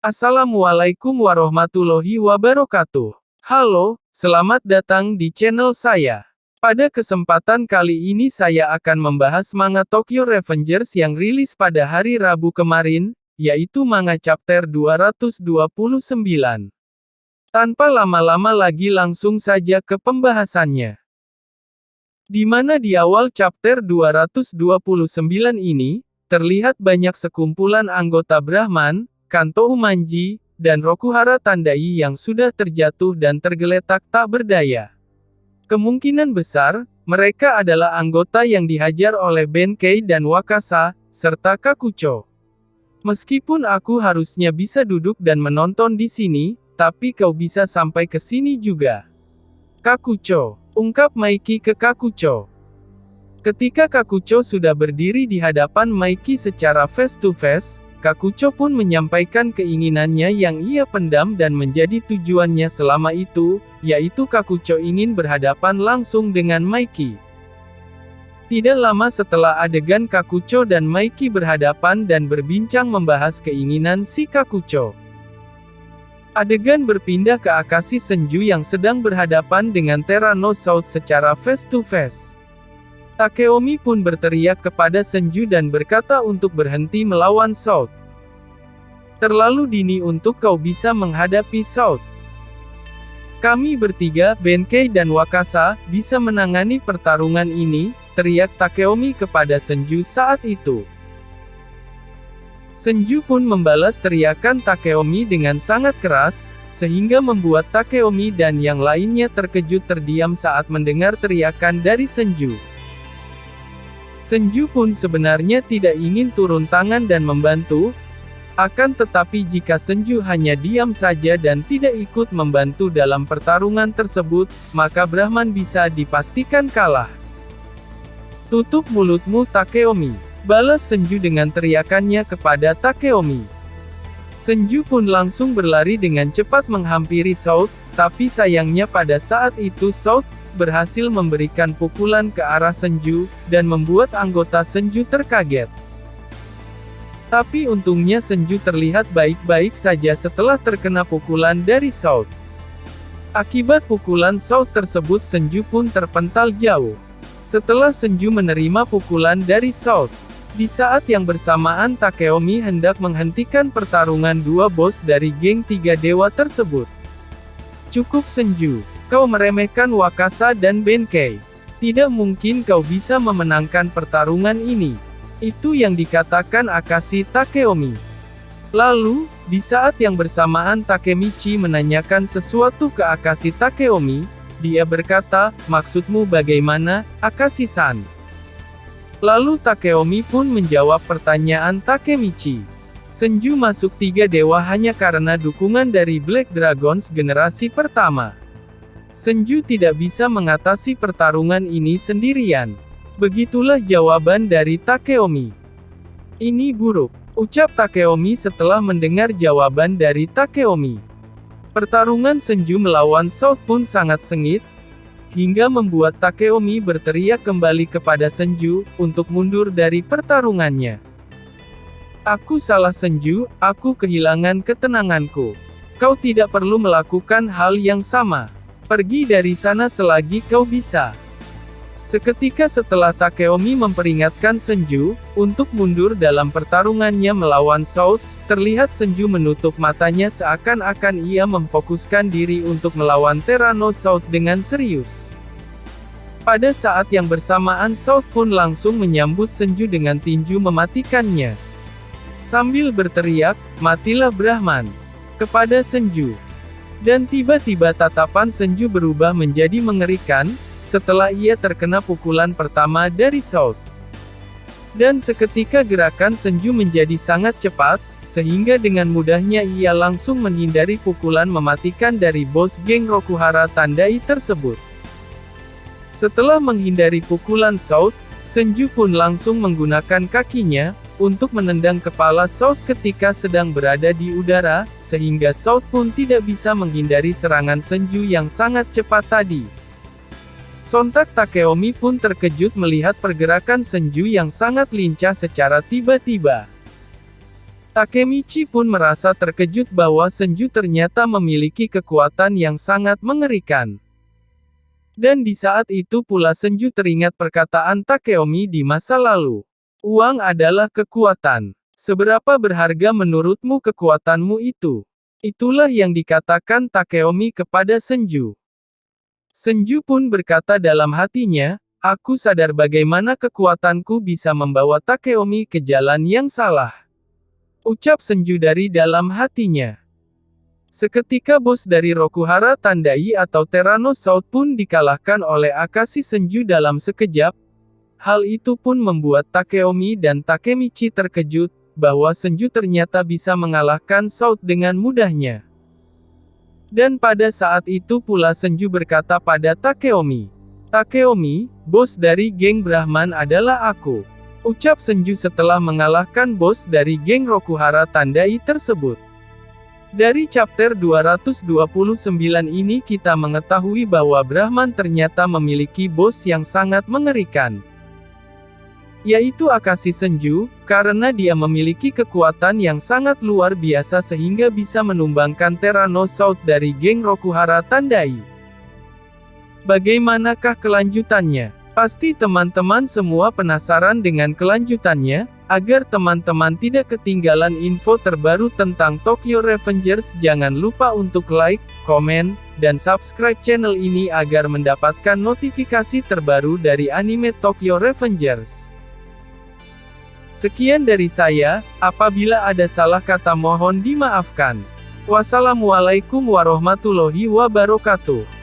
Assalamualaikum warahmatullahi wabarakatuh. Halo, selamat datang di channel saya. Pada kesempatan kali ini saya akan membahas manga Tokyo Revengers yang rilis pada hari Rabu kemarin, yaitu manga chapter 229. Tanpa lama-lama lagi langsung saja ke pembahasannya. Di mana di awal chapter 229 ini, terlihat banyak sekumpulan anggota Brahman, Kanto Umanji, dan Rokuhara Tandai yang sudah terjatuh dan tergeletak tak berdaya. Kemungkinan besar, mereka adalah anggota yang dihajar oleh Benkei dan Wakasa, serta Kakucho. Meskipun aku harusnya bisa duduk dan menonton di sini, tapi kau bisa sampai ke sini juga. Kakucho, ungkap Maiki ke Kakucho. Ketika Kakucho sudah berdiri di hadapan Maiki secara face to face, Kakucho pun menyampaikan keinginannya yang ia pendam dan menjadi tujuannya selama itu, yaitu Kakucho ingin berhadapan langsung dengan Maiki. Tidak lama setelah adegan Kakucho dan Maiki berhadapan dan berbincang membahas keinginan si Kakucho, adegan berpindah ke Akashi Senju yang sedang berhadapan dengan Terra no South secara face to face. Takeomi pun berteriak kepada Senju dan berkata untuk berhenti melawan South. Terlalu dini untuk kau bisa menghadapi South. Kami bertiga, Benkei dan Wakasa, bisa menangani pertarungan ini, teriak Takeomi kepada Senju saat itu. Senju pun membalas teriakan Takeomi dengan sangat keras, sehingga membuat Takeomi dan yang lainnya terkejut terdiam saat mendengar teriakan dari Senju. Senju pun sebenarnya tidak ingin turun tangan dan membantu, akan tetapi jika Senju hanya diam saja dan tidak ikut membantu dalam pertarungan tersebut, maka Brahman bisa dipastikan kalah. Tutup mulutmu Takeomi, balas Senju dengan teriakannya kepada Takeomi. Senju pun langsung berlari dengan cepat menghampiri South, tapi sayangnya pada saat itu South berhasil memberikan pukulan ke arah Senju, dan membuat anggota Senju terkaget. Tapi untungnya Senju terlihat baik-baik saja setelah terkena pukulan dari South. Akibat pukulan South tersebut Senju pun terpental jauh. Setelah Senju menerima pukulan dari South, di saat yang bersamaan Takeomi hendak menghentikan pertarungan dua bos dari geng tiga dewa tersebut. Cukup Senju, kau meremehkan Wakasa dan Benkei. Tidak mungkin kau bisa memenangkan pertarungan ini. Itu yang dikatakan Akashi Takeomi. Lalu, di saat yang bersamaan Takemichi menanyakan sesuatu ke Akashi Takeomi, dia berkata, maksudmu bagaimana, Akashi-san? Lalu Takeomi pun menjawab pertanyaan Takemichi. Senju masuk tiga dewa hanya karena dukungan dari Black Dragons generasi pertama. Senju tidak bisa mengatasi pertarungan ini sendirian. Begitulah jawaban dari Takeomi. Ini buruk, ucap Takeomi setelah mendengar jawaban dari Takeomi. Pertarungan Senju melawan South pun sangat sengit, hingga membuat Takeomi berteriak kembali kepada Senju, untuk mundur dari pertarungannya. Aku salah Senju, aku kehilangan ketenanganku. Kau tidak perlu melakukan hal yang sama. Pergi dari sana selagi kau bisa. Seketika setelah Takeomi memperingatkan Senju, untuk mundur dalam pertarungannya melawan South, terlihat Senju menutup matanya seakan-akan ia memfokuskan diri untuk melawan Terra no South dengan serius. Pada saat yang bersamaan South pun langsung menyambut Senju dengan tinju mematikannya. Sambil berteriak, matilah Brahman, kepada Senju. Dan tiba-tiba tatapan Senju berubah menjadi mengerikan, setelah ia terkena pukulan pertama dari South. Dan seketika gerakan Senju menjadi sangat cepat, sehingga dengan mudahnya ia langsung menghindari pukulan mematikan dari bos geng Rokuhara Tandai tersebut. Setelah menghindari pukulan South, Senju pun langsung menggunakan kakinya, untuk menendang kepala South ketika sedang berada di udara, sehingga South pun tidak bisa menghindari serangan Senju yang sangat cepat tadi. Sontak Takeomi pun terkejut melihat pergerakan Senju yang sangat lincah secara tiba-tiba. Takemichi pun merasa terkejut bahwa Senju ternyata memiliki kekuatan yang sangat mengerikan. Dan di saat itu pula Senju teringat perkataan Takeomi di masa lalu. Uang adalah kekuatan. Seberapa berharga menurutmu kekuatanmu itu? Itulah yang dikatakan Takeomi kepada Senju. Senju pun berkata dalam hatinya, aku sadar bagaimana kekuatanku bisa membawa Takeomi ke jalan yang salah. Ucap Senju dari dalam hatinya. Seketika bos dari Rokuhara Tandai atau Tyrannosaurus pun dikalahkan oleh Akashi Senju dalam sekejap. Hal itu pun membuat Takeomi dan Takemichi terkejut, bahwa Senju ternyata bisa mengalahkan Saut dengan mudahnya. Dan pada saat itu pula Senju berkata pada Takeomi. Takeomi, bos dari geng Brahman adalah aku. Ucap Senju setelah mengalahkan bos dari geng Rokuhara Tandai tersebut. Dari chapter 229 ini kita mengetahui bahwa Brahman ternyata memiliki bos yang sangat mengerikan. Yaitu Akashi Senju, karena dia memiliki kekuatan yang sangat luar biasa sehingga bisa menumbangkan Tyrannosaurus dari geng Rokuhara Tandai. Bagaimanakah kelanjutannya? Pasti teman-teman semua penasaran dengan kelanjutannya. Agar teman-teman tidak ketinggalan info terbaru tentang Tokyo Revengers, jangan lupa untuk like, komen, dan subscribe channel ini agar mendapatkan notifikasi terbaru dari anime Tokyo Revengers. Sekian dari saya, apabila ada salah kata mohon dimaafkan. Wassalamualaikum warahmatullahi wabarakatuh.